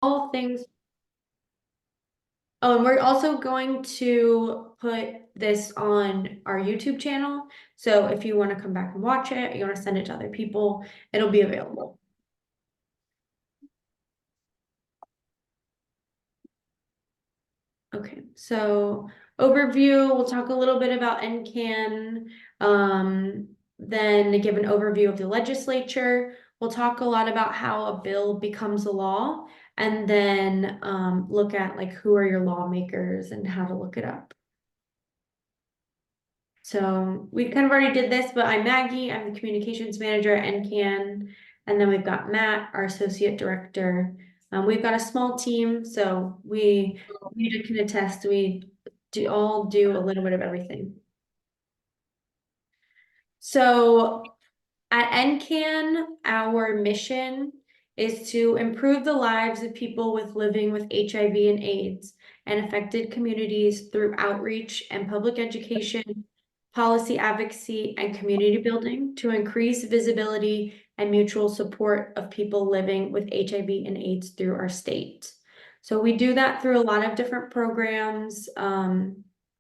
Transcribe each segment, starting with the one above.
all things. Oh, and we're also going to put this on our YouTube channel. So if you want to come back and watch it, you want to send it to other people, it'll be available. Okay, so overview, we'll talk a little bit about NCAN, then give an overview of the legislature. We'll talk a lot about how a bill becomes a law, and then look at like who are your lawmakers and how to look it up. So we kind of already did this, but I'm Maggie, I'm the communications manager at NCAN, and then we've got Matt, our associate director. We've got a small team, so we can attest, we all do a little bit of everything. So at NCAN, our mission is to improve the lives of people living with HIV and AIDS and affected communities through outreach and public education, policy advocacy, and community building to increase visibility and mutual support of people living with HIV and AIDS through our state. So we do that through a lot of different programs.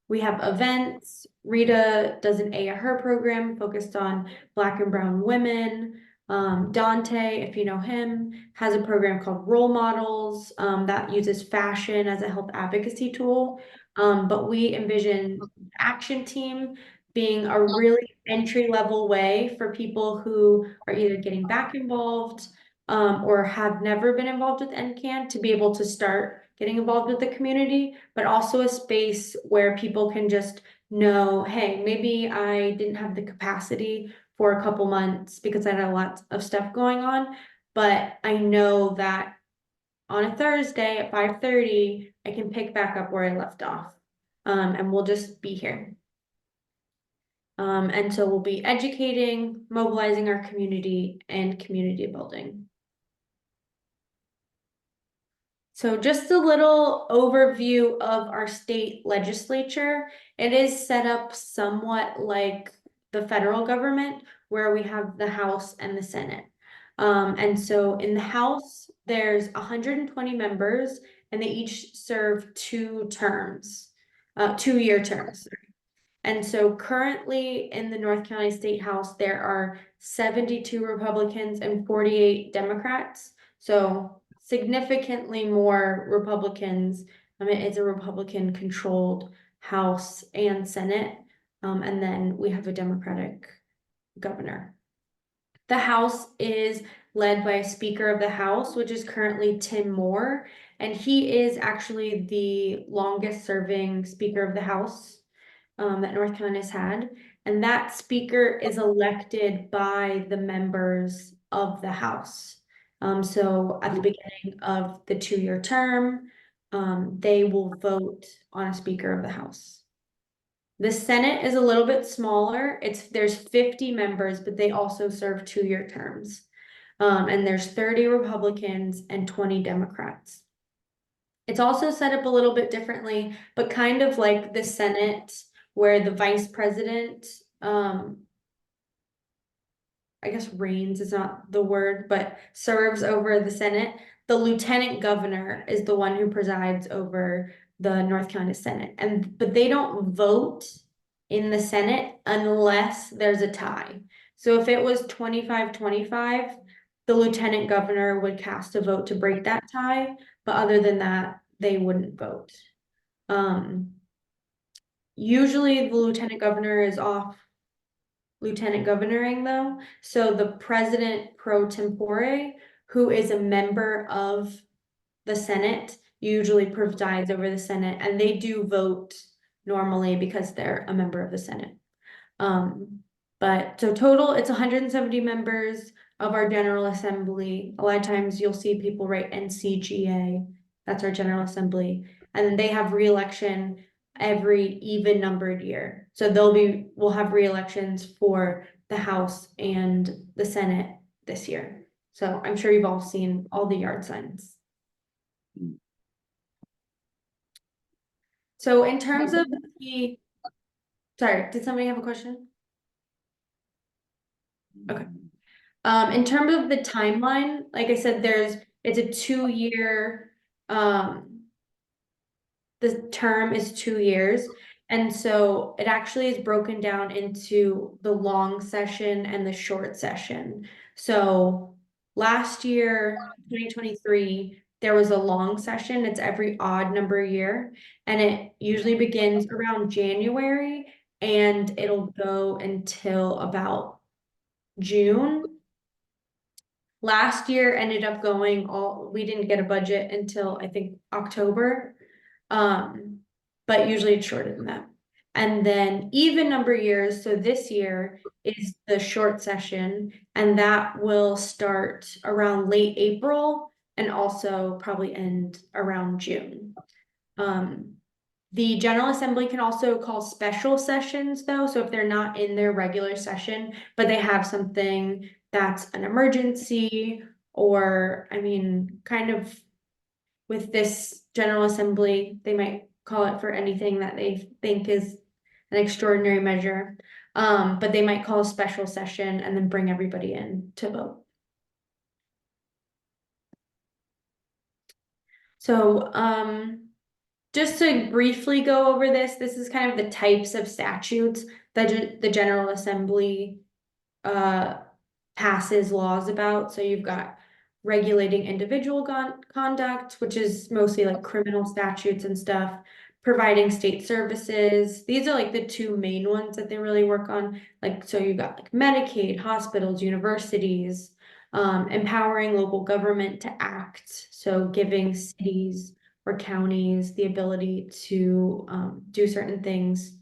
We have events. Rita does an A@Her program focused on Black and Brown women. Dante, if you know him, has a program called Role Models that uses fashion as a health advocacy tool. But we envision Action Team being a really entry-level way for people who are either getting back involved or have never been involved with NCAN to be able to start getting involved with the community, but also a space where people can just know, hey, maybe I didn't have the capacity for a couple months because I had a lot of stuff going on, but I know that on a Thursday at 5:30, I can pick back up where I left off. And we'll just be here. And so we'll be educating, mobilizing our community, and community building. So just a little overview of our state legislature. It is set up somewhat like the federal government, where we have the House and the Senate. And so in the House, there's 120 members, and they each serve 2-year terms. And so currently in the North Carolina State House, there are 72 Republicans and 48 Democrats. So significantly more Republicans. I mean, it's a Republican controlled House and Senate. And then we have a Democratic governor. The House is led by a Speaker of the House, which is currently Tim Moore. And he is actually the longest serving Speaker of the House that North Carolina's had. And that speaker is elected by the members of the House. So at the beginning of the 2-year term, they will vote on a Speaker of the House. The Senate is a little bit smaller. There's 50 members, but they also serve 2-year terms. And there's 30 Republicans and 20 Democrats. It's also set up a little bit differently, but kind of like the Senate, where the vice president, I guess reigns is not the word, but serves over the Senate. The lieutenant governor is the one who presides over the North Carolina Senate. But they don't vote in the Senate unless there's a tie. So if it was 25-25, the lieutenant governor would cast a vote to break that tie, but other than that, they wouldn't vote. Usually the lieutenant governor is off lieutenant governoring though. So the president pro tempore, who is a member of the Senate, usually presides over the Senate, and they do vote normally because they're a member of the Senate. But so total, it's 170 members of our General Assembly. A lot of times you'll see people write NCGA, that's our General Assembly, and they have re-election every even numbered year. So we'll have re-elections for the House and the Senate this year. So I'm sure you've all seen all the yard signs. So in terms of sorry, did somebody have a question? Okay. In terms of the timeline, like I said, it's a 2-year The term is 2 years. And so it actually is broken down into the long session and the short session. So last year, 2023, there was a long session. It's every odd number year, and it usually begins around January and it'll go until about June. Last year ended up going we didn't get a budget until I think October. But usually it's shorter than that. And then even number years, so this year is the short session, and that will start around late April and also probably end around June. The General Assembly can also call special sessions though, so if they're not in their regular session, but they have something that's an emergency, or I mean, kind of with this General Assembly, they might call it for anything that they think is an extraordinary measure. But they might call a special session and then bring everybody in to vote. So, just to briefly go over this is kind of the types of statutes that the General Assembly passes laws about. So you've got regulating individual conduct, which is mostly like criminal statutes and stuff, providing state services. These are like the two main ones that they really work on. Like, so you've got like Medicaid, hospitals, universities, empowering local government to act. So giving cities or counties the ability to do certain things.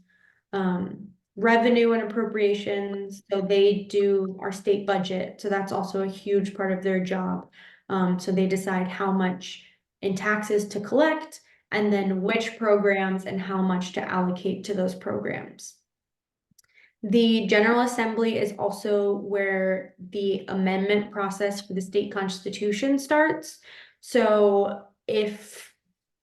Revenue and appropriations, so they do our state budget, so that's also a huge part of their job. So they decide how much in taxes to collect and then which programs and how much to allocate to those programs. The General Assembly is also where the amendment process for the state constitution starts. So if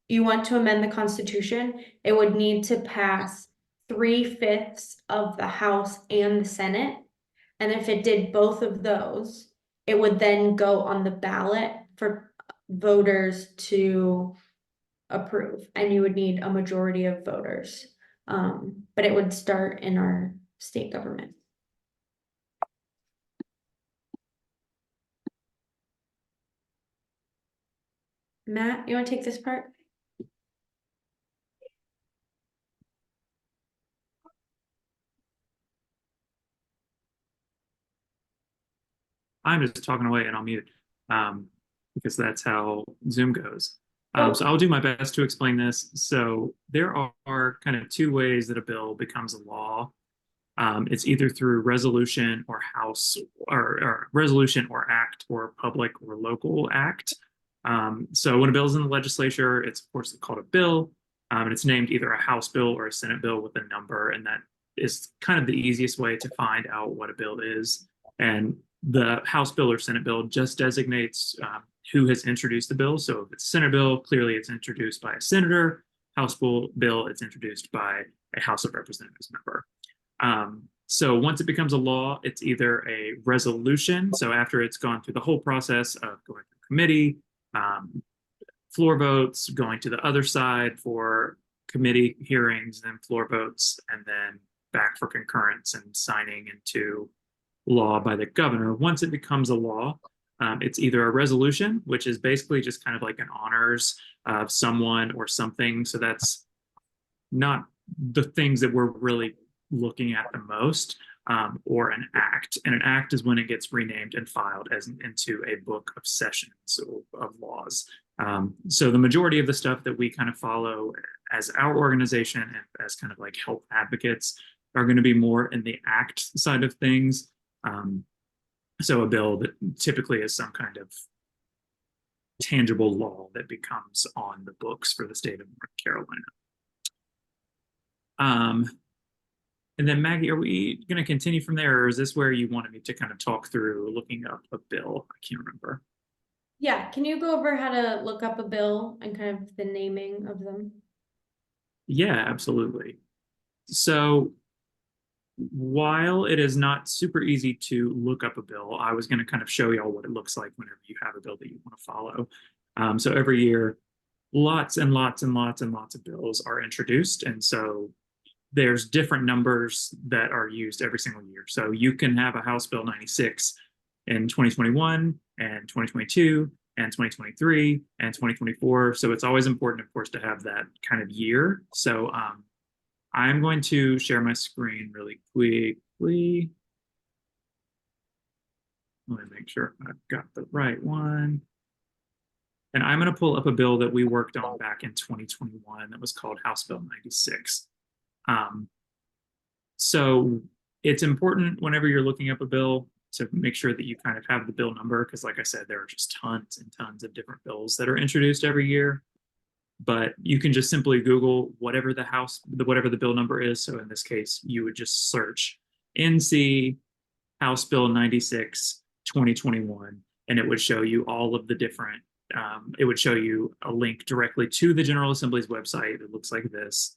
you want to amend the Constitution, it would need to pass 3/5 of the House and the Senate. And if it did both of those, it would then go on the ballot for voters to approve, and you would need a majority of voters. But it would start in our state government. Matt, you want to take this part? I'm just talking away and I'll mute because that's how Zoom goes. So I'll do my best to explain this. So there are kind of two ways that a bill becomes a law. It's either through resolution or House or resolution or act or public or local act. So when a bill is in the legislature, it's of course called a bill, and it's named either a House bill or a Senate bill with a number, and that is kind of the easiest way to find out what a bill is. And the House bill or Senate bill just designates who has introduced the bill. So if it's a Senate bill, clearly it's introduced by a senator. House bill, it's introduced by a House of Representatives member. So once it becomes a law, it's either a resolution. So after it's gone through the whole process of going through committee, floor votes, going to the other side for committee hearings, then floor votes, and then back for concurrence and signing into law by the governor. Once it becomes a law, it's either a resolution, which is basically just kind of like an honors of someone or something. So that's not the things that we're really looking at the most, or an act. And an act is when it gets renamed and filed as into a book of sessions of laws. So the majority of the stuff that we kind of follow as our organization and as kind of like health advocates are going to be more in the act side of things. So a bill that typically is some kind of tangible law that becomes on the books for the state of North Carolina. And then Maggie, are we going to continue from there, or is this where you wanted me to kind of talk through looking up a bill? I can't remember. Yeah, can you go over how to look up a bill and kind of the naming of them? Yeah, absolutely. So while it is not super easy to look up a bill, I was going to kind of show y'all what it looks like whenever you have a bill that you want to follow. So every year, lots and lots and lots and lots of bills are introduced. And so there's different numbers that are used every single year. So you can have a House Bill 96 in 2021 and 2022 and 2023 and 2024. So it's always important, of course, to have that kind of year. So I'm going to share my screen really quickly. Let me make sure I've got the right one. And I'm going to pull up a bill that we worked on back in 2021 that was called House Bill 96. So it's important whenever you're looking up a bill to make sure that you kind of have the bill number, because like I said, there are just tons and tons of different bills that are introduced every year. But you can just simply Google whatever the bill number is. So in this case, you would just search NC House Bill 96 2021, and it would show you all of the different, it would show you a link directly to the General Assembly's website. It looks like this,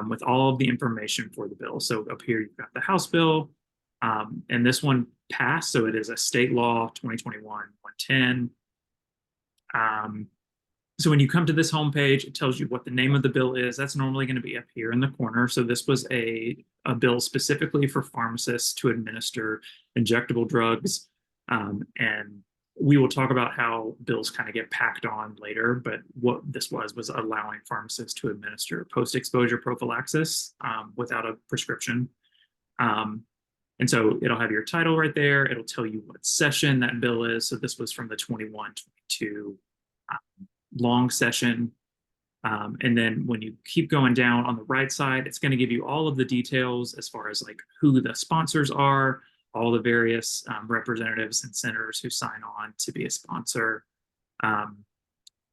with all of the information for the bill. So up here, you've got the House bill, and this one passed. So it is a state law 2021-110. So when you come to this homepage, it tells you what the name of the bill is. That's normally going to be up here in the corner. So this was a bill specifically for pharmacists to administer injectable drugs. And we will talk about how bills kind of get packed on later, but what this was allowing pharmacists to administer post-exposure prophylaxis without a prescription. And so it'll have your title right there. It'll tell you what session that bill is. So this was from the 21-22 long session. And then when you keep going down on the right side, it's going to give you all of the details as far as like who the sponsors are, all the various representatives and senators who sign on to be a sponsor.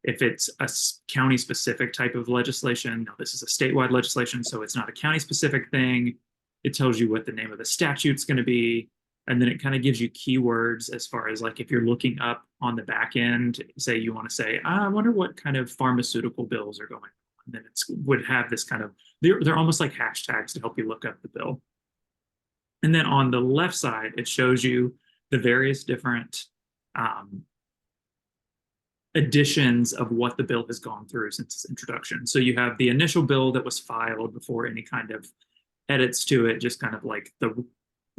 If it's a county specific type of legislation, now this is a statewide legislation, so it's not a county specific thing. It tells you what the name of the statute's going to be. And then it kind of gives you keywords as far as like if you're looking up on the back end, say you want to say, I wonder what kind of pharmaceutical bills are going on. And then it would have this kind of, they're almost like hashtags to help you look up the bill. And then on the left side, it shows you the various different editions of what the bill has gone through since its introduction. So you have the initial bill that was filed before any kind of edits to it, just kind of like the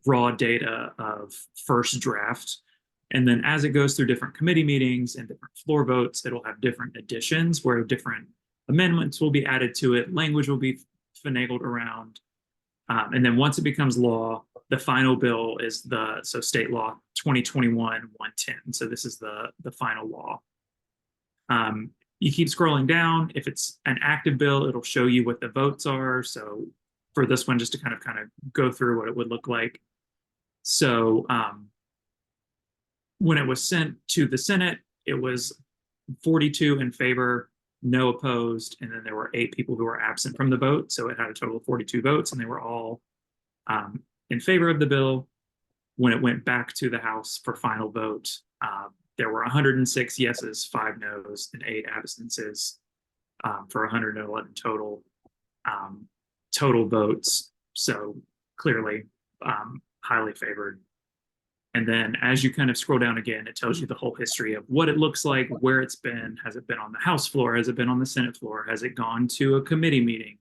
raw data of first draft. And then as it goes through different committee meetings and different floor votes, it'll have different additions where different amendments will be added to it, language will be finagled around. And then once it becomes law, the final bill is so state law 2021-110. So this is the final law. You keep scrolling down. If it's an active bill, it'll show you what the votes are. So for this one, just to kind of go through what it would look like. So when it was sent to the Senate, it was 42 in favor, no opposed, and then there were 8 people who were absent from the vote. So it had a total of 42 votes, and they were all in favor of the bill. When it went back to the House for final vote, there were 106 yeses, 5 noes, and 8 absences for 111 total votes. So clearly highly favored. And then as you kind of scroll down again, it tells you the whole history of what it looks like, where it's been. Has it been on the House floor? Has it been on the Senate floor? Has it gone to a committee meeting?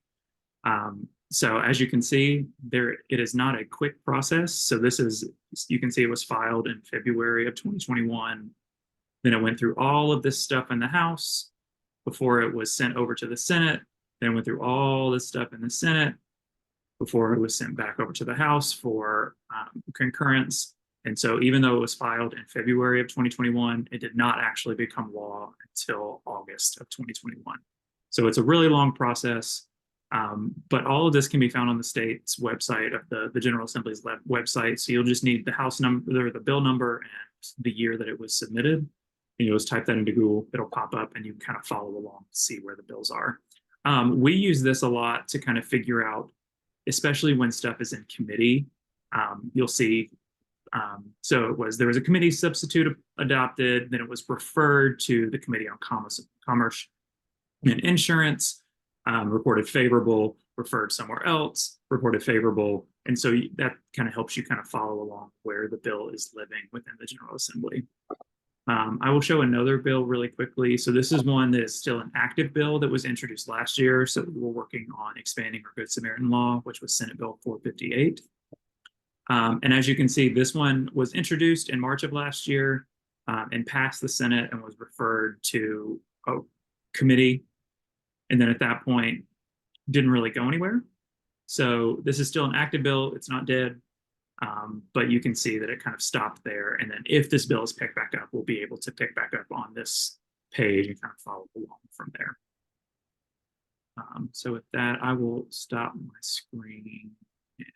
So as you can see, it is not a quick process. So this is, you can see it was filed in February of 2021. Then it went through all of this stuff in the House before it was sent over to the Senate. Then went through all this stuff in the Senate before it was sent back over to the House for concurrence. And so even though it was filed in February of 2021, it did not actually become law until August of 2021. So it's a really long process, but all of this can be found on the state's website, of the General Assembly's website. So you'll just need the House number, the bill number, and the year that it was submitted. And you'll just type that into Google, it'll pop up, and you can kind of follow along to see where the bills are. We use this a lot to kind of figure out, especially when stuff is in committee. You'll see, so there was a committee substitute adopted, then it was referred to the Committee on Commerce and Insurance, reported favorable, referred somewhere else, reported favorable. And so that kind of helps you kind of follow along where the bill is living within the General Assembly. I will show another bill really quickly. So this is one that is still an active bill that was introduced last year. So we're working on expanding our Good Samaritan law, which was Senate Bill 458. And as you can see, this one was introduced in March of last year and passed the Senate and was referred to a committee. And then at that point, didn't really go anywhere. So this is still an active bill. It's not dead. But you can see that it kind of stopped there. And then if this bill is picked back up, we'll be able to pick back up on this page and kind of follow along from there. So with that, I will stop my screen and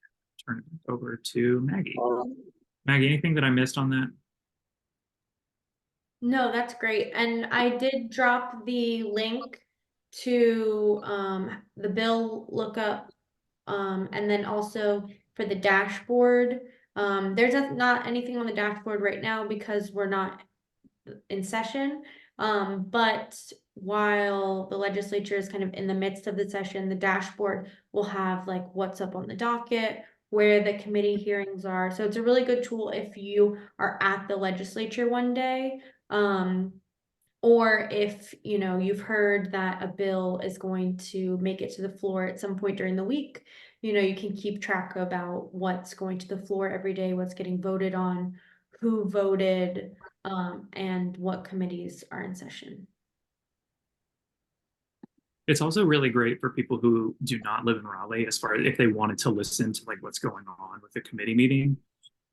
turn it over to Maggie. Maggie, anything that I missed on that? No, that's great. And I did drop the link to the bill lookup, and then also for the dashboard. There's not anything on the dashboard right now because we're not in session. But while the legislature is kind of in the midst of the session, the dashboard will have like what's up on the docket, where the committee hearings are. So it's a really good tool if you are at the legislature one day. Or if you've heard that a bill is going to make it to the floor at some point during the week, you can keep track about what's going to the floor every day, what's getting voted on, who voted, and what committees are in session. It's also really great for people who do not live in Raleigh, as far as if they wanted to listen to like what's going on with the committee meeting.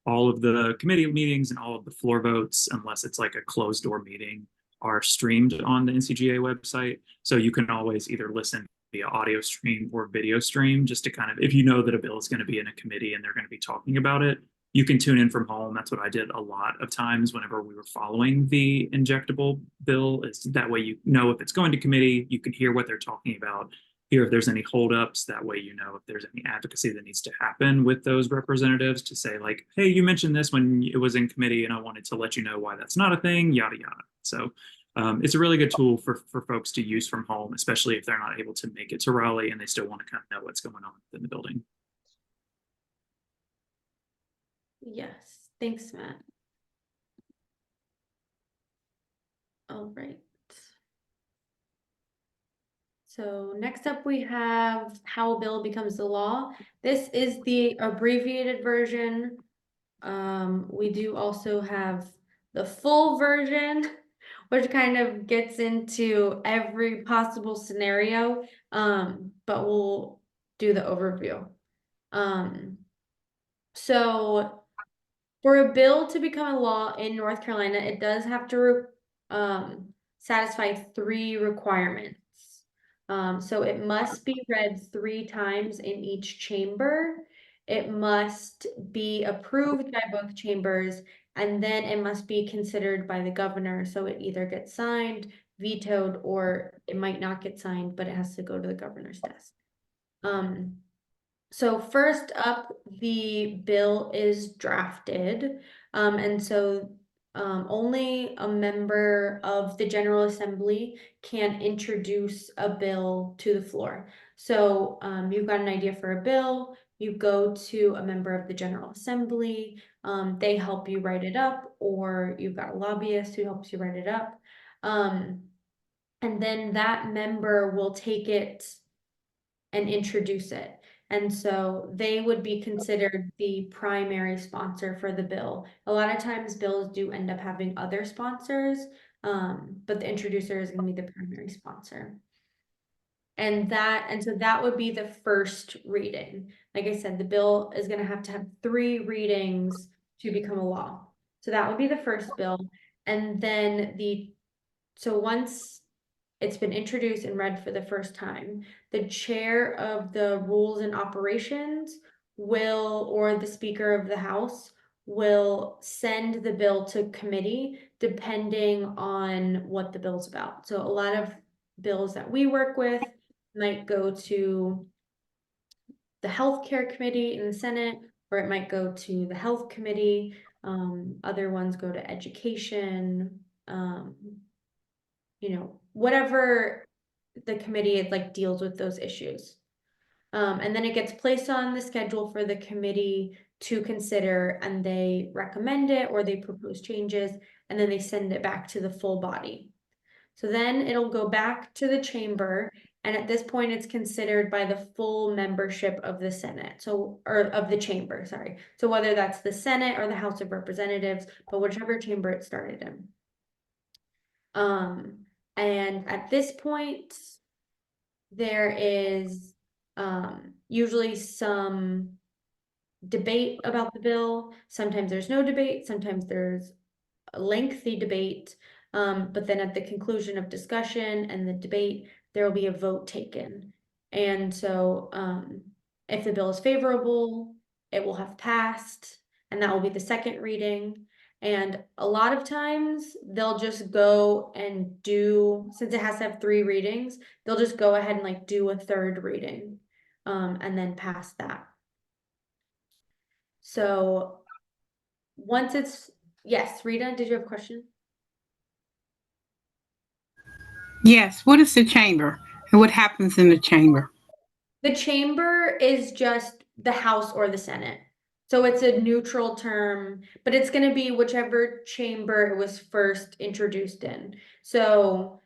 All of the committee meetings and all of the floor votes, unless it's like a closed door meeting, are streamed on the NCGA website. So you can always either listen via audio stream or video stream, just to kind of, if you know that a bill is going to be in a committee and they're going to be talking about it, you can tune in from home. That's what I did a lot of times whenever we were following the injectable bill. Is that way you know if it's going to committee, you can hear what they're talking about, hear if there's any holdups. That way you know if there's any advocacy that needs to happen with those representatives to say like, hey, you mentioned this when it was in committee and I wanted to let you know why that's not a thing, yada, yada. So it's a really good tool for folks to use from home, especially if they're not able to make it to Raleigh and they still want to kind of know what's going on in the building. Yes, thanks, Matt. All right. So next up we have how a bill becomes the law. This is the abbreviated version. We do also have the full version, which kind of gets into every possible scenario, but we'll do the overview. So for a bill to become a law in North Carolina, it does have to satisfy 3 requirements. So it must be read 3 times in each chamber. It must be approved by both chambers, and then it must be considered by the governor. So it either gets signed, vetoed, or it might not get signed, but it has to go to the governor's desk. So first up, the bill is drafted. And so only a member of the General Assembly can introduce a bill to the floor. So you've got an idea for a bill, you go to a member of the General Assembly, they help you write it up, or you've got a lobbyist who helps you write it up. And then that member will take it and introduce it. And so they would be considered the primary sponsor for the bill. A lot of times bills do end up having other sponsors, but the introducer is going to be the primary sponsor. And so that would be the first reading. Like I said, the bill is going to have 3 readings to become a law. So that would be the first bill. And then so once it's been introduced and read for the first time, the chair of the Rules and Operations or the Speaker of the House will send the bill to committee depending on what the bill's about. So a lot of bills that we work with might go to the Healthcare Committee in the Senate, or it might go to the Health Committee. Other ones go to Education, whatever the committee like deals with those issues. And then it gets placed on the schedule for the committee to consider, and they recommend it or they propose changes, and then they send it back to the full body. So then it'll go back to the chamber, and at this point it's considered by the full membership of the Senate, so, or of the chamber, sorry. So whether that's the Senate or the House of Representatives, but whichever chamber it started in. And at this point, there is usually some debate about the bill. Sometimes there's no debate, sometimes there's a lengthy debate. But then at the conclusion of discussion and the debate, there will be a vote taken. And so if the bill is favorable, it will have passed, and that will be the second reading. And a lot of times they'll just go and do, since it has to have 3 readings, they'll just go ahead and like do a 3rd reading and then pass that. So once it's, yes, Rita, did you have a question? Yes, what is the chamber and what happens in the chamber? The chamber is just the House or the Senate. So it's a neutral term, but it's going to be whichever chamber it was first introduced in. So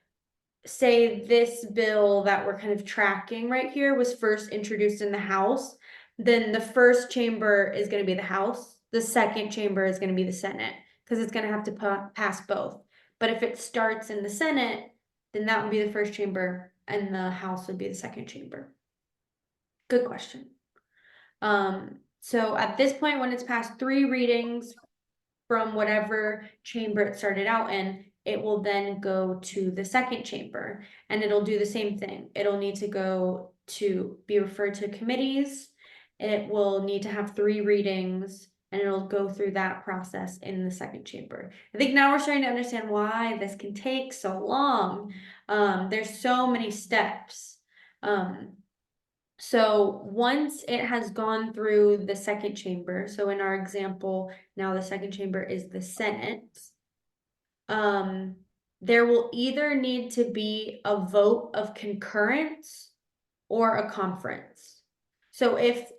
say this bill that we're kind of tracking right here was first introduced in the House, then the first chamber is going to be the House, the second chamber is going to be the Senate, because it's going to have to pass both. But if it starts in the Senate, then that would be the first chamber and the House would be the second chamber. Good question. So at this point, when it's past 3 readings from whatever chamber it started out in, it will then go to the second chamber, and it'll do the same thing. It'll need to go to be referred to committees. It will need to have 3 readings, and it'll go through that process in the second chamber. I think now we're starting to understand why this can take so long. There's so many steps. So once it has gone through the second chamber, so in our example, now the second chamber is the Senate, there will either need to be a vote of concurrence or a conference. So if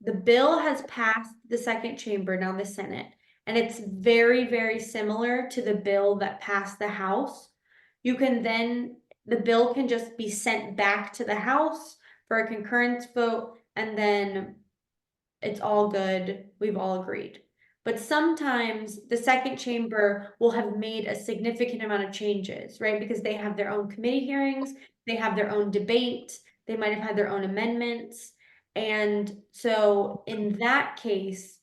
the bill has passed the second chamber, now the Senate, and it's very, very similar to the bill that passed the House, you can then, the bill can just be sent back to the House for a concurrence vote, and then it's all good, we've all agreed. But sometimes the second chamber will have made a significant amount of changes, right? Because they have their own committee hearings, they have their own debate, they might have had their own amendments. And so in that case,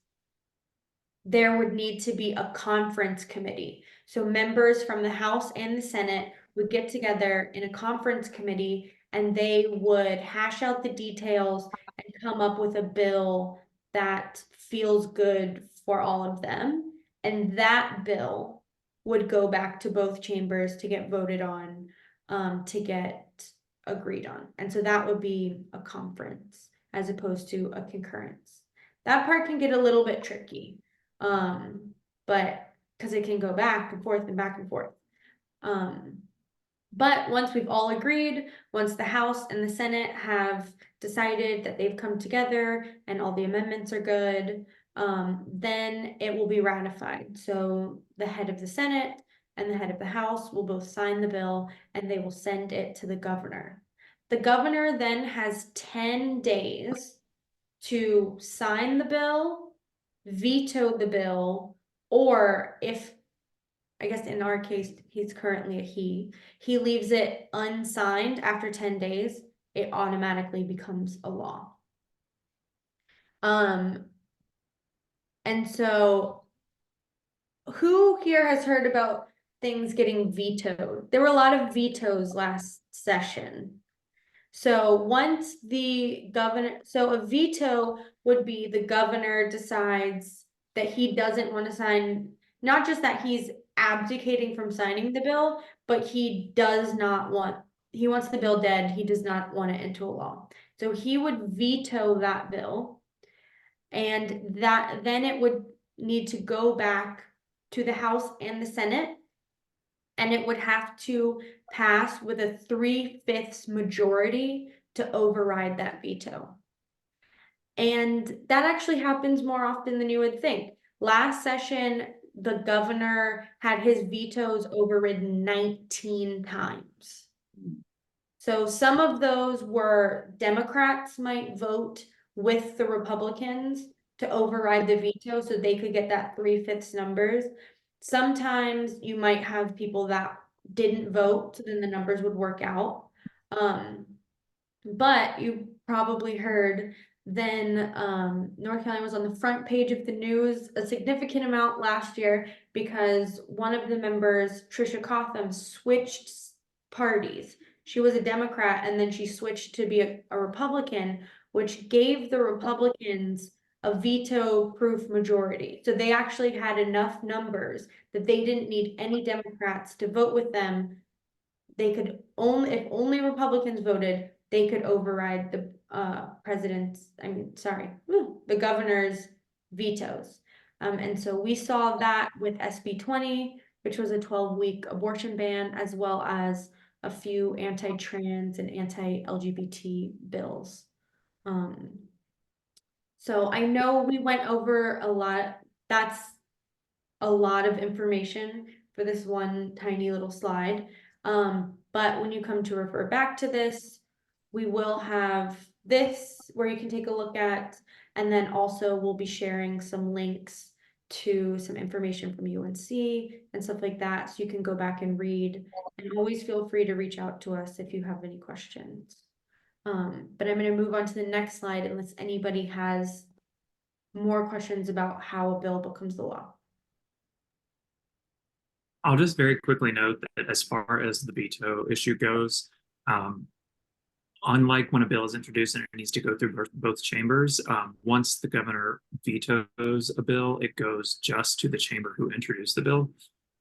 there would need to be a conference committee. So members from the House and the Senate would get together in a conference committee, and they would hash out the details and come up with a bill that feels good for all of them. And that bill would go back to both chambers to get voted on, to get agreed on. And so that would be a conference as opposed to a concurrence. That part can get a little bit tricky, but because it can go back and forth and back and forth. But once we've all agreed, once the House and the Senate have decided that they've come together and all the amendments are good, then it will be ratified. So the head of the Senate and the head of the House will both sign the bill, and they will send it to the governor. The governor then has 10 days to sign the bill, veto the bill, or if, I guess in our case, he's currently a he leaves it unsigned after 10 days, it automatically becomes a law. And so who here has heard about things getting vetoed? There were a lot of vetoes last session. So once the governor, so a veto would be the governor decides that he doesn't want to sign, not just that he's abdicating from signing the bill, but he does not want, he wants the bill dead, he does not want it into a law. So he would veto that bill, and that then it would need to go back to the House and the Senate, and it would have to pass with a 3/5 majority to override that veto. And that actually happens more often than you would think. Last session, the governor had his vetoes overridden 19 times. So some of those were Democrats might vote with the Republicans to override the veto so they could get that 3/5 numbers. Sometimes you might have people that didn't vote, so then the numbers would work out. But you probably heard then North Carolina was on the front page of the news a significant amount last year because one of the members, Trisha Cotham, switched parties. She was a Democrat and then she switched to be a Republican, which gave the Republicans a veto-proof majority. So they actually had enough numbers that they didn't need any Democrats to vote with them. They could only, if only Republicans voted, they could override the the governor's vetoes. And so we saw that with SB 20, which was a 12-week abortion ban, as well as a few anti-trans and anti-LGBT bills. So I know we went over a lot. That's a lot of information for this one tiny little slide. But when you come to refer back to this, we will have this where you can take a look at, and then also we'll be sharing some links to some information from UNC and stuff like that, so you can go back and read, and always feel free to reach out to us if you have any questions. But I'm going to move on to the next slide unless anybody has more questions about how a bill becomes the law. I'll just very quickly note that as far as the veto issue goes, unlike when a bill is introduced and it needs to go through both chambers, once the governor vetoes a bill, it goes just to the chamber who introduced the bill.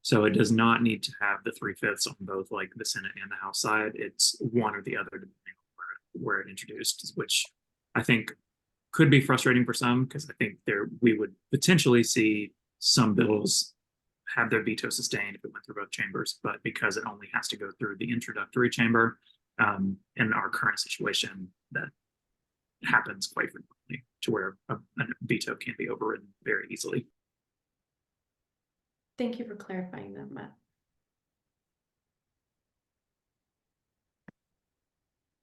So it does not need to have the 3/5 on both like the Senate and the House side. It's one or the other depending on where it introduced, which I think could be frustrating for some because I think we would potentially see some bills have their veto sustained if it went through both chambers, but because it only has to go through the introductory chamber, in our current situation, that happens quite frequently to where a veto can be overridden very easily. Thank you for clarifying that, Matt.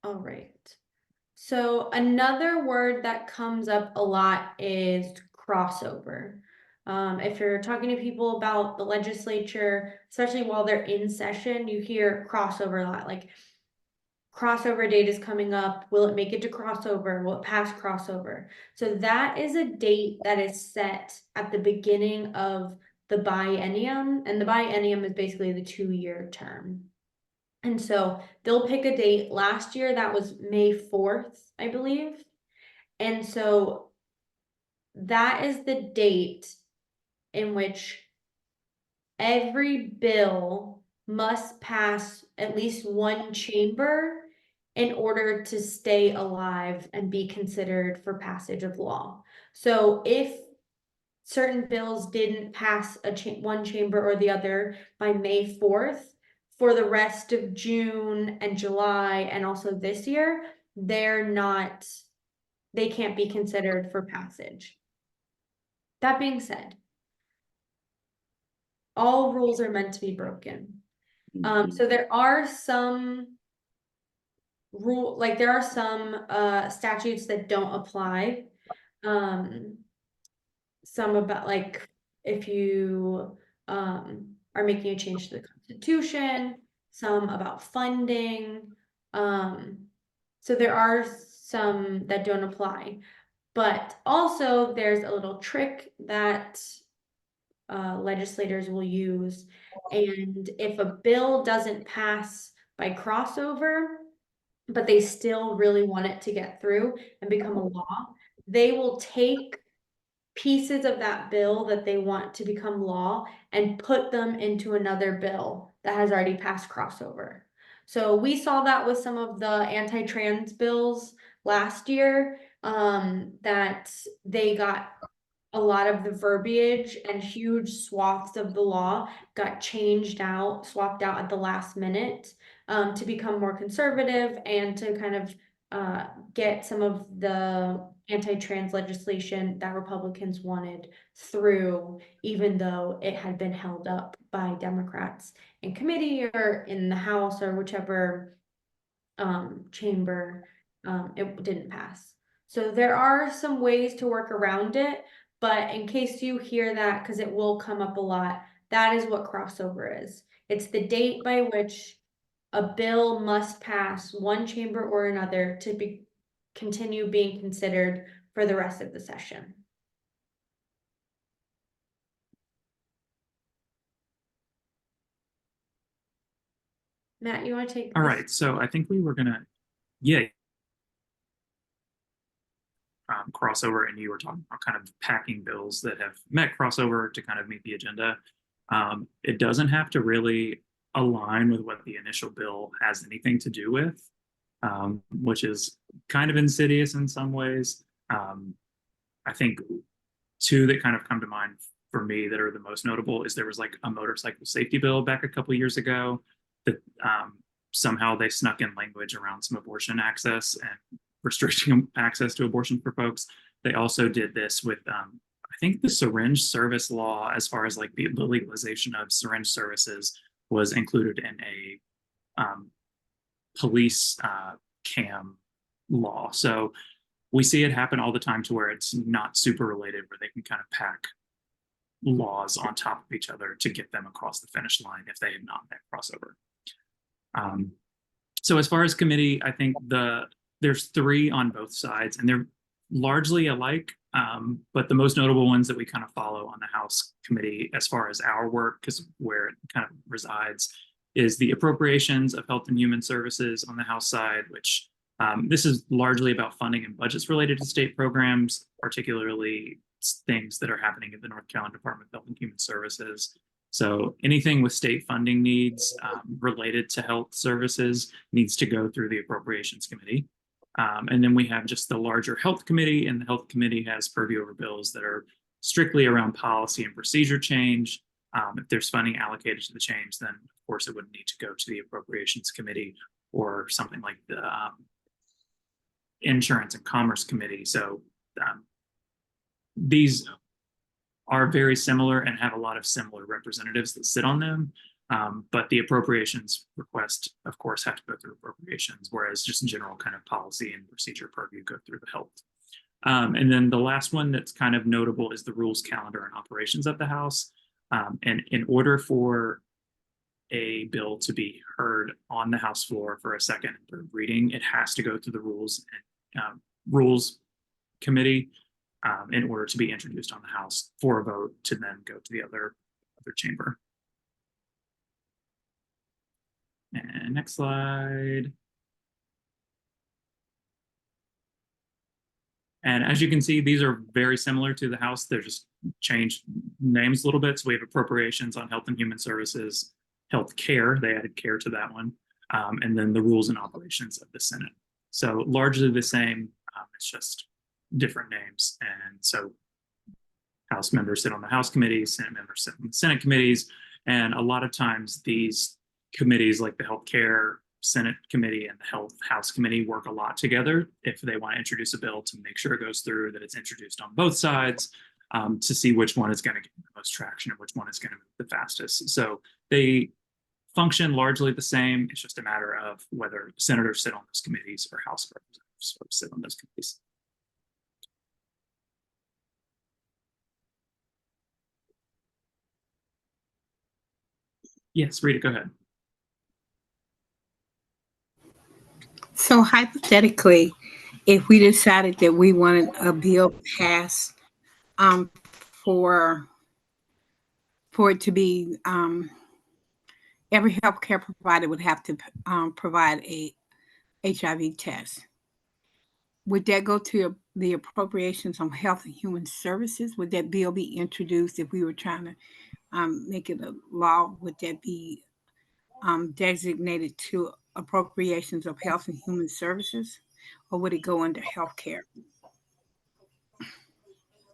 All right. So another word that comes up a lot is crossover. If you're talking to people about the legislature, especially while they're in session, you hear crossover a lot, like crossover date is coming up. Will it make it to crossover? Will it pass crossover? So that is a date that is set at the beginning of the biennium, and the biennium is basically the 2-year term. And so they'll pick a date. Last year, that was May 4th, I believe. And so that is the date in which every bill must pass at least one chamber in order to stay alive and be considered for passage of law. So if certain bills didn't pass one chamber or the other by May 4th, for the rest of June and July and also this year, they can't be considered for passage. That being said, all rules are meant to be broken. So there are some statutes that don't apply. Some about like if you are making a change to the Constitution, some about funding. So there are some that don't apply, but also there's a little trick that legislators will use. And if a bill doesn't pass by crossover, but they still really want it to get through and become a law, they will take pieces of that bill that they want to become law and put them into another bill that has already passed crossover. So we saw that with some of the anti-trans bills last year, that they got a lot of the verbiage and huge swaths of the law got swapped out at the last minute, to become more conservative and to kind of get some of the anti-trans legislation that Republicans wanted through, even though it had been held up by Democrats in committee or in the House or whichever chamber, it didn't pass. So there are some ways to work around it, but in case you hear that, because it will come up a lot, that is what crossover is. It's the date by which a bill must pass one chamber or another to continue being considered for the rest of the session. Matt, you want to take All this? right, so I think we were gonna, yeah, crossover, and you were talking about kind of packing bills that have met crossover to kind of meet the agenda. It doesn't have to really align with what the initial bill has anything to do with, which is kind of insidious in some ways. I think two that kind of come to mind for me that are the most notable is there was like a motorcycle safety bill back a couple years ago that somehow they snuck in language around some abortion access and restricting access to abortion for folks. They also did this with I think the syringe service law, as far as like the legalization of syringe services, was included in a police cam law. So we see it happen all the time to where it's not super related, where they can kind of pack laws on top of each other to get them across the finish line if they have not met crossover. So as far as committee, I think there's three on both sides, and they're largely alike. But the most notable ones that we kind of follow on the House committee, as far as our work, because where it kind of resides, is the appropriations of Health and Human Services on the House side, which this is largely about funding and budgets related to state programs, particularly things that are happening at the North Carolina Department of Health and Human Services. So anything with state funding needs related to health services needs to go through the Appropriations Committee. And then we have just the larger Health Committee, and the Health Committee has purview over bills that are strictly around policy and procedure change. If there's funding allocated to the change, then of course it would need to go to the Appropriations Committee or something like the Insurance and Commerce Committee. So these are very similar and have a lot of similar representatives that sit on them. But the appropriations request, of course, have to go through appropriations, whereas just general kind of policy and procedure purview go through the Health. And then the last one that's kind of notable is the rules, calendar, and operations of the House. And in order for a bill to be heard on the House floor for a second and third reading, it has to go through the Rules Committee in order to be introduced on the House for a vote to then go to the other chamber. And next slide. And as you can see, these are very similar to the House. They're just changed names a little bit. So we have appropriations on Health and Human Services, health care, they added care to that one, and then the rules and operations of the Senate. So largely the same, it's just different names. And so House members sit on the House committees, Senate members sit on the Senate committees, and a lot of times these committees like the Healthcare Senate Committee and the Health House Committee work a lot together if they want to introduce a bill to make sure it goes through, that it's introduced on both sides, to see which one is going to get the most traction and which one is going to move the fastest. So they function largely the same. It's just a matter of whether senators sit on those committees or House representatives sit on those committees. Yes, Rita, go ahead. So hypothetically, if we decided that we wanted a bill passed for it to be, every healthcare provider would have to provide a HIV test. Would that go to the appropriations on Health and Human Services? Would that bill be introduced if we were trying to make it a law? Would that be designated to appropriations of Health and Human Services, or would it go under healthcare?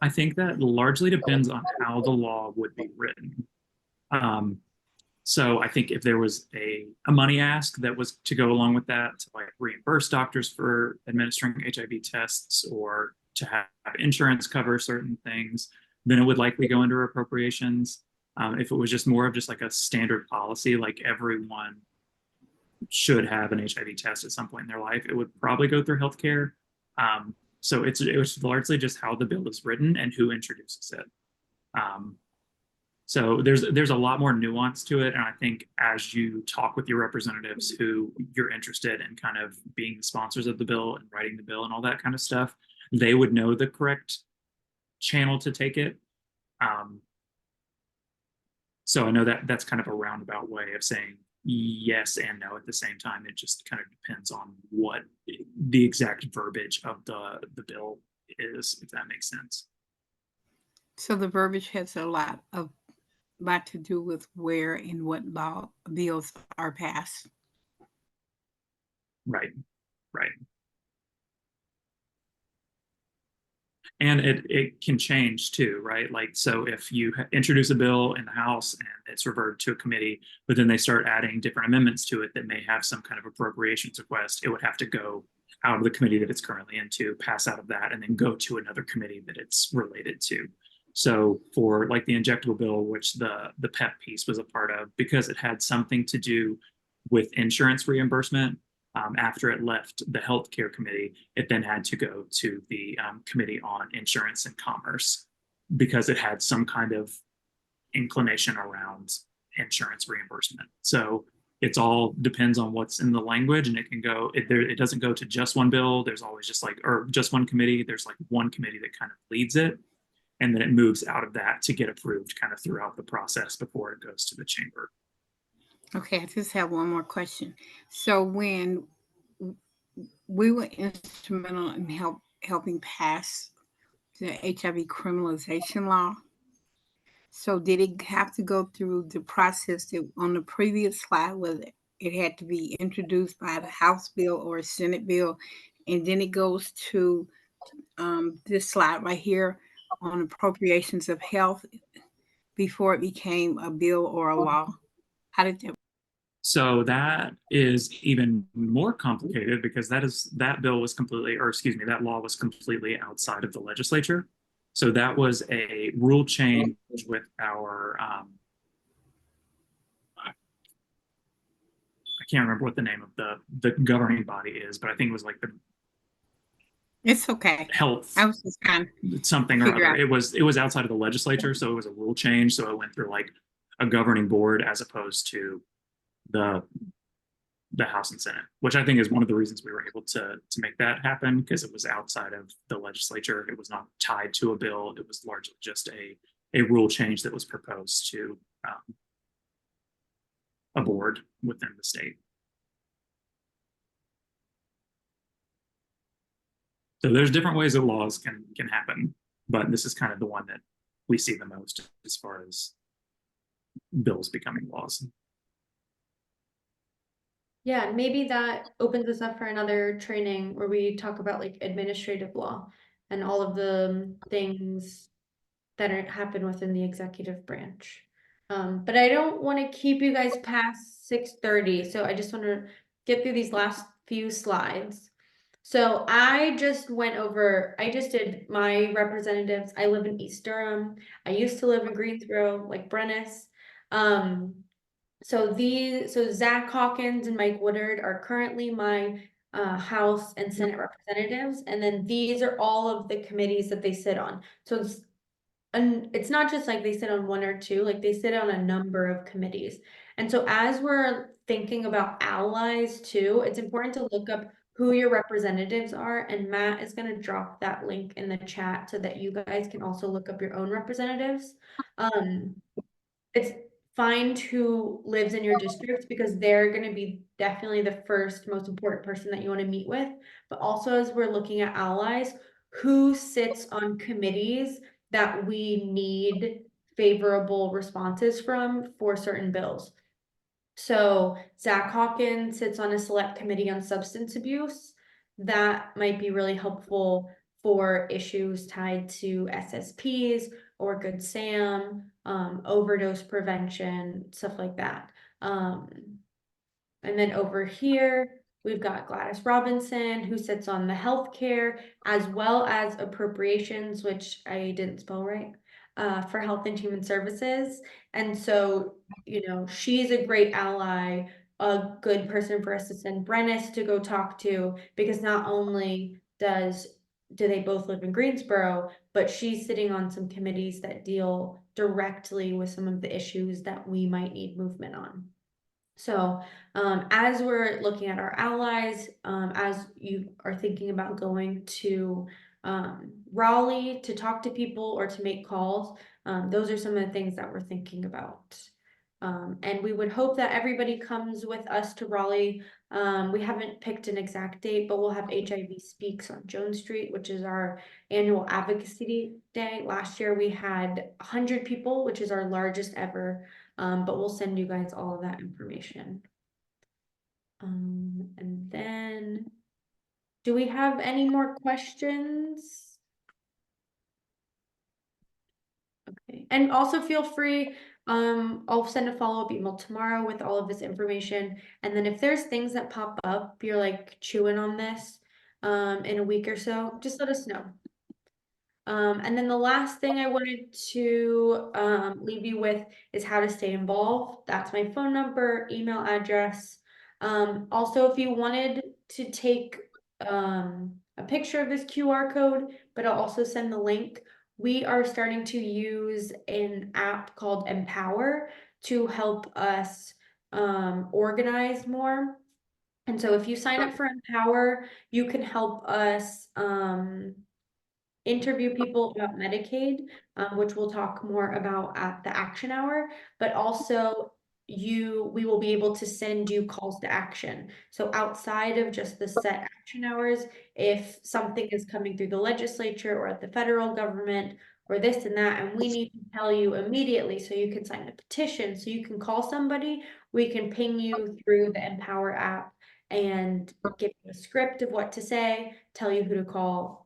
I think that largely depends on how the law would be written. So I think if there was a money ask that was to go along with that, to like reimburse doctors for administering HIV tests, or to have insurance cover certain things, then it would likely go under appropriations. If it was just more of just like a standard policy, like everyone should have an HIV test at some point in their life, it would probably go through healthcare. So it was largely just how the bill is written and who introduces it. So there's a lot more nuance to it, and I think as you talk with your representatives who you're interested in kind of being the sponsors of the bill and writing the bill and all that kind of stuff, they would know the correct channel to take it. So I know that that's kind of a roundabout way of saying yes and no at the same time. It just kind of depends on what the exact verbiage of the bill is, if that makes sense. So the verbiage has a lot to do with where and what law bills are passed. Right. And it can change too, right? Like, so if you introduce a bill in the House and it's referred to a committee, but then they start adding different amendments to it that may have some kind of appropriations request, it would have to go out of the committee that it's currently into, pass out of that, and then go to another committee that it's related to. So for like the injectable bill, which the PEP piece was a part of, because it had something to do with insurance reimbursement, after it left the healthcare committee, it then had to go to the committee on insurance and commerce because it had some kind of inclination around insurance reimbursement. So it's all depends on what's in the language, and it can go, it doesn't go to just one bill. There's always just like, or just one committee. There's like one committee that kind of leads it, and then it moves out of that to get approved kind of throughout the process before it goes to the chamber. Okay, I just have one more question. So when we were instrumental in helping pass the HIV criminalization law, so did it have to go through the process that on the previous slide, whether it had to be introduced by the House bill or a Senate bill, and then it goes to this slide right here on appropriations of health before it became a bill or a law? How did that? So that is even more complicated because that bill was completely, or excuse me, that law was completely outside of the legislature. So that was a rule change with our, I can't remember what the name of the governing body is, but I think it was like the It's okay. health, I was just kind of something or figure other. out. It was outside of the legislature, so it was a rule change. So it went through like a governing board as opposed to the House and Senate, which I think is one of the reasons we were able to make that happen, because it was outside of the legislature. It was not tied to a bill. It was largely just a rule change that was proposed to a board within the state. So there's different ways that laws can happen, but this is kind of the one that we see the most as far as bills becoming laws. Yeah, maybe that opens us up for another training where we talk about like administrative law and all of the things that happen within the executive branch. But I don't want to keep you guys past 6:30, so I just want to get through these last few slides. So I just did my representatives. I live in East Durham. I used to live in Greensboro, like Brennis. So Zach Hawkins and Mike Woodard are currently my House and Senate representatives, and then these are all of the committees that they sit on. So it's not just like they sit on one or two, like they sit on a number of committees. And so as we're thinking about allies too, it's important to look up who your representatives are, and Matt is going to drop that link in the chat so that you guys can also look up your own representatives. It's find who lives in your district, because they're going to be definitely the first most important person that you want to meet with. But also, as we're looking at allies, who sits on committees that we need favorable responses from for certain bills. So Zach Hawkins sits on a select committee on substance abuse. That might be really helpful for issues tied to SSPs or Good Sam, overdose prevention, stuff like that. And then over here, We've got Gladys Robinson, who sits on the healthcare as well as appropriations, which I didn't spell right, for Health and Human Services. And so, you know, she's a great ally, a good person for us to send Brennis to go talk to, because not only do they both live in Greensboro, but she's sitting on some committees that deal directly with some of the issues that we might need movement on. So as we're looking at our allies, as you are thinking about going to Raleigh to talk to people or to make calls, those are some of the things that we're thinking about. And we would hope that everybody comes with us to Raleigh. We haven't picked an exact date, but we'll have HIV Speaks on Jones Street, which is our annual advocacy day. Last year we had 100 people, which is our largest ever. But we'll send you guys all of that information. And then, do we have any more questions? Okay, and also feel free, I'll send a follow-up email tomorrow with all of this information. And then if there's things that pop up, you're like chewing on this in a week or so, just let us know. And then the last thing I wanted to leave you with is how to stay involved. That's my phone number, email address. Also, if you wanted to take a picture of this QR code, but I'll also send the link. We are starting to use an app called Empower to help us organize more. And so if you sign up for Empower, you can help us interview people about Medicaid, which we'll talk more about at the action hour, but also we will be able to send you calls to action. So outside of just the set action hours, if something is coming through the legislature or at the federal government or this and that, and we need to tell you immediately so you can sign a petition, so you can call somebody, we can ping you through the Empower app and give you a script of what to say, tell you who to call.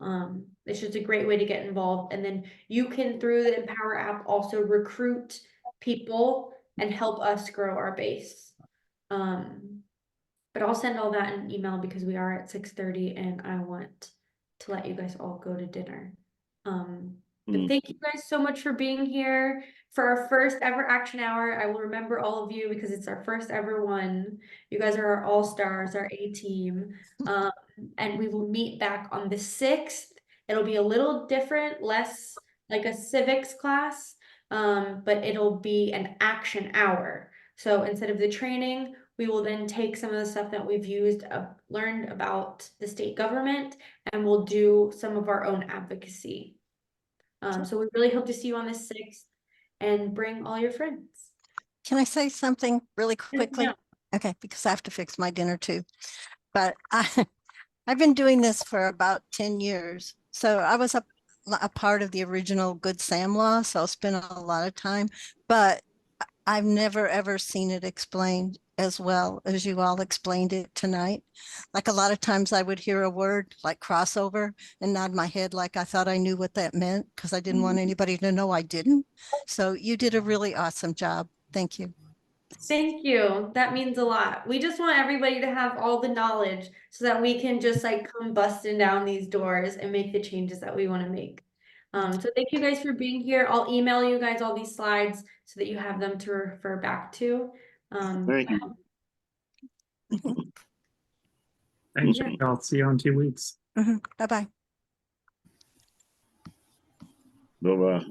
It's just a great way to get involved. And then you can, through the Empower app, also recruit people and help us grow our base. But I'll send all that in an email because we are at 6:30 and I want to let you guys all go to dinner. But thank you guys so much for being here for our first ever action hour. I will remember all of you because it's our first ever one. You guys are our all-stars, our A team. And we will meet back on the 6th. It'll be a little different, less like a civics class, but it'll be an action hour. So instead of the training, we will then take some of the stuff that we've learned about the state government, and we'll do some of our own advocacy. So we really hope to see you on the 6th and bring all your friends. Can I say something really quickly? Yeah. Okay, because I have to fix my dinner too. But I've been doing this for about 10 years. So I was a part of the original Good Sam law, so I'll spend a lot of time, but I've never ever seen it explained as well as you all explained it tonight. Like a lot of times I would hear a word like crossover and nod my head like I thought I knew what that meant because I didn't want anybody to know I didn't. So you did a really awesome job. Thank you. Thank you. That means a lot. We just want everybody to have all the knowledge so that we can just like come busting down these doors and make the changes that we want to make. So thank you guys for being here. I'll email you guys all these slides so that you have them to refer back to. Thank you. Thanks, Yeah. I'll see you in 2 weeks. Bye-bye. Bye-bye.